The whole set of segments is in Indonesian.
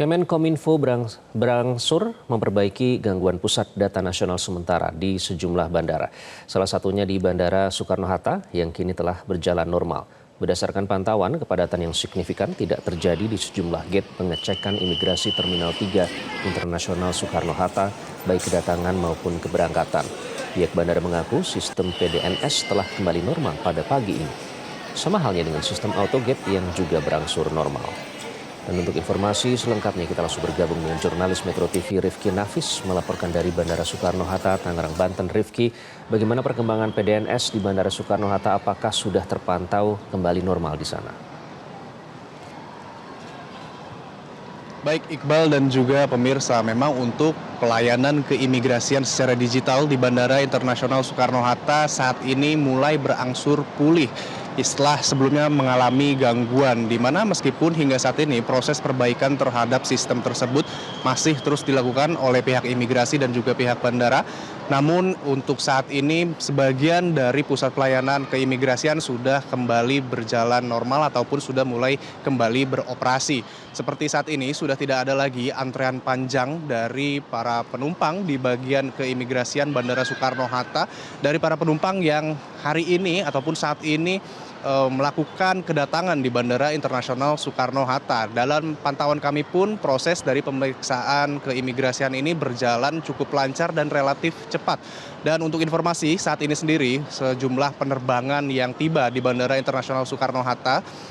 Kemenkominfo berangsur memperbaiki gangguan pusat data nasional sementara di sejumlah bandara. Salah satunya di Bandara Soekarno-Hatta yang kini telah berjalan normal. Berdasarkan pantauan, kepadatan yang signifikan tidak terjadi di sejumlah gate pengecekan imigrasi Terminal 3 Internasional Soekarno-Hatta, baik kedatangan maupun keberangkatan. Pihak bandara mengaku sistem PDNS telah kembali normal pada pagi ini. Sama halnya dengan sistem autogate yang juga berangsur normal. Dan untuk informasi selengkapnya kita langsung bergabung dengan jurnalis Metro TV Rifki Nafis melaporkan dari Bandara Soekarno-Hatta, Tangerang, Banten. Rifki, bagaimana perkembangan PDNS di Bandara Soekarno-Hatta? Apakah sudah terpantau kembali normal di sana? Baik Iqbal dan juga pemirsa, memang untuk pelayanan keimigrasian secara digital di Bandara Internasional Soekarno-Hatta saat ini mulai berangsur pulih setelah sebelumnya mengalami gangguan, di mana meskipun hingga saat ini proses perbaikan terhadap sistem tersebut masih terus dilakukan oleh pihak imigrasi dan juga pihak bandara. Namun untuk saat ini sebagian dari pusat pelayanan keimigrasian sudah kembali berjalan normal ataupun sudah mulai kembali beroperasi. Seperti saat ini sudah tidak ada lagi antrean panjang dari para penumpang di bagian keimigrasian Bandara Soekarno-Hatta, dari para penumpang yang hari ini ataupun saat ini melakukan kedatangan di Bandara Internasional Soekarno-Hatta. Dalam pantauan kami pun proses dari pemeriksaan keimigrasian ini berjalan cukup lancar dan relatif cepat. Dan untuk informasi saat ini sendiri sejumlah penerbangan yang tiba di Bandara Internasional Soekarno-Hatta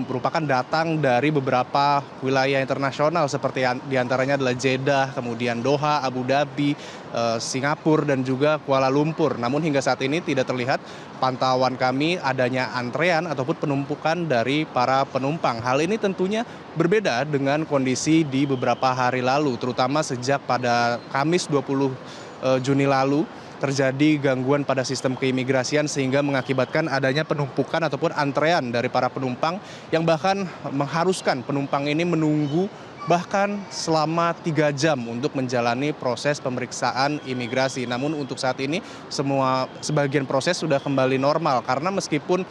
merupakan datang dari beberapa wilayah internasional seperti diantaranya adalah Jeddah, kemudian Doha, Abu Dhabi, Singapura dan juga Kuala Lumpur. Namun hingga saat ini tidak terlihat pantauan kami adanya antrean ataupun penumpukan dari para penumpang. Hal ini tentunya berbeda dengan kondisi di beberapa hari lalu, terutama sejak pada Kamis 20 Juni lalu terjadi gangguan pada sistem keimigrasian sehingga mengakibatkan adanya penumpukan ataupun antrean dari para penumpang yang bahkan mengharuskan penumpang ini menunggu bahkan selama 3 jam untuk menjalani proses pemeriksaan imigrasi. Namun untuk saat ini sebagian proses sudah kembali normal karena meskipun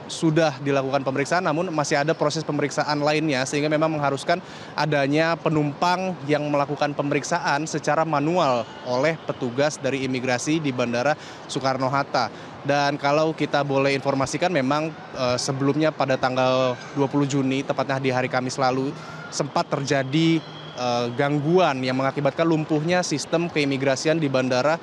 sudah dilakukan pemeriksaan namun masih ada proses pemeriksaan lainnya sehingga memang mengharuskan adanya penumpang yang melakukan pemeriksaan secara manual oleh petugas dari imigrasi di Bandara Soekarno-Hatta. Dan kalau kita boleh informasikan memang sebelumnya pada tanggal 20 Juni tepatnya di hari Kamis lalu sempat terjadi gangguan yang mengakibatkan lumpuhnya sistem keimigrasian di Bandara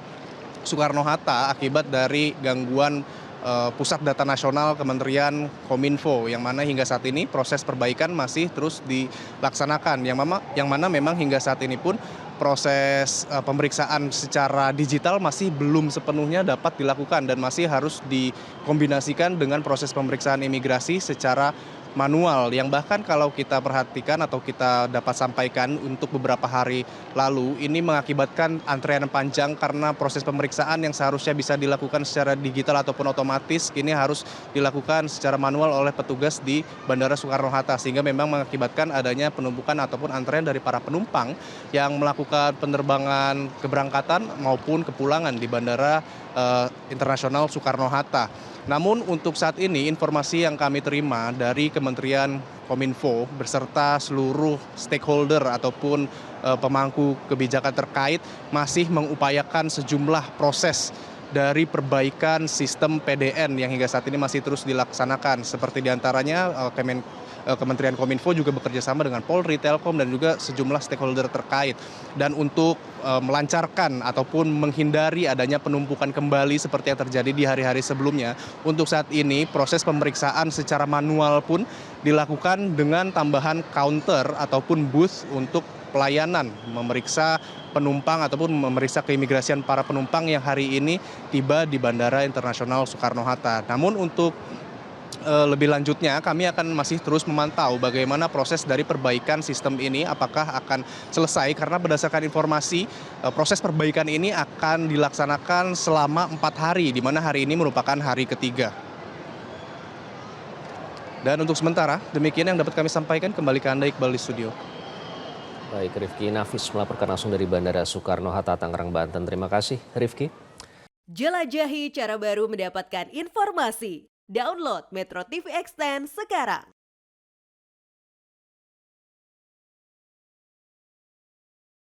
Soekarno-Hatta akibat dari gangguan Pusat Data Nasional Kementerian Kominfo, yang mana hingga saat ini proses perbaikan masih terus dilaksanakan, yang mana memang hingga saat ini pun proses pemeriksaan secara digital masih belum sepenuhnya dapat dilakukan dan masih harus dikombinasikan dengan proses pemeriksaan imigrasi secara manual, yang bahkan kalau kita perhatikan atau kita dapat sampaikan untuk beberapa hari lalu ini mengakibatkan antrean panjang karena proses pemeriksaan yang seharusnya bisa dilakukan secara digital ataupun otomatis kini harus dilakukan secara manual oleh petugas di Bandara Soekarno-Hatta, sehingga memang mengakibatkan adanya penumpukan ataupun antrean dari para penumpang yang melakukan penerbangan keberangkatan maupun kepulangan di Bandara Internasional Soekarno-Hatta. Namun untuk saat ini informasi yang kami terima dari Kementerian Kominfo beserta seluruh stakeholder ataupun pemangku kebijakan terkait masih mengupayakan sejumlah proses dari perbaikan sistem PDN yang hingga saat ini masih terus dilaksanakan. Seperti diantaranya Kementerian Kominfo juga bekerja sama dengan Polri, Telkom dan juga sejumlah stakeholder terkait. Dan untuk melancarkan ataupun menghindari adanya penumpukan kembali seperti yang terjadi di hari-hari sebelumnya, untuk saat ini proses pemeriksaan secara manual pun dilakukan dengan tambahan counter ataupun booth untuk pelayanan memeriksa penumpang ataupun memeriksa keimigrasian para penumpang yang hari ini tiba di Bandara Internasional Soekarno-Hatta. Namun untuk lebih lanjutnya kami akan masih terus memantau bagaimana proses dari perbaikan sistem ini apakah akan selesai, karena berdasarkan informasi proses perbaikan ini akan dilaksanakan selama 4 hari, di mana hari ini merupakan hari ketiga. Dan untuk sementara demikian yang dapat kami sampaikan, kembali ke Anda Iqbal di studio. Baik, Rifki Nafis melaporkan langsung dari Bandara Soekarno-Hatta, Tangerang, Banten. Terima kasih, Rifki. Jelajahi cara baru mendapatkan informasi. Download Metro TV Extend sekarang.